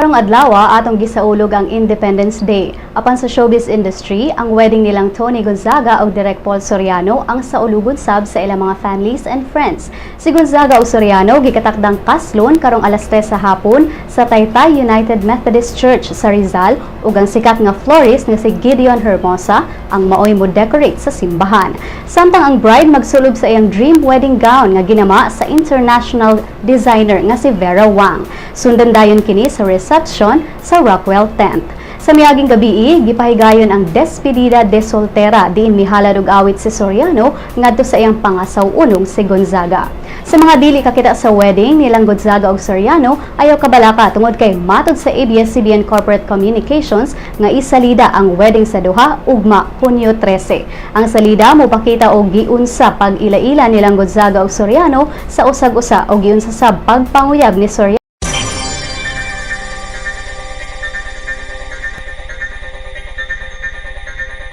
Karong adlaw atong gisaulog ang Independence Day. Apan sa showbiz industry, ang wedding nilang Toni Gonzaga ug Direk Paul Soriano ang saulugon sab sa ilang mga families and friends. Si Gonzaga ug Soriano gikatakdang kaslon karong alas 3 sa hapon sa Taytay United Methodist Church sa Rizal ug ang sikat nga florist nga si Gideon Hermosa ang maoy mo decorate sa simbahan. Samtang ang bride magsulod sa iyang dream wedding gown nga ginama sa international designer nga si Vera Wang. Sundan dayon kini sa reception sa Rockwell tent. Sa miaging gabi, gipahigayon ang despedida de soltera diin mihalad og awit si Soriano ngadto sa iyang pangasaw unong si Gonzaga. Sa mga dili kakita sa wedding nilang Gonzaga ug Soriano, ayaw kabalaka tungod kay matod sa ABS-CBN Corporate Communications nga isalida ang wedding sa duha ugma Hunyo 13. Ang salida mopakita og giunsa pag ila-ila nilang Gonzaga ug Soriano sa usag-usa og giunsa sa pagpanguyab ni Soriano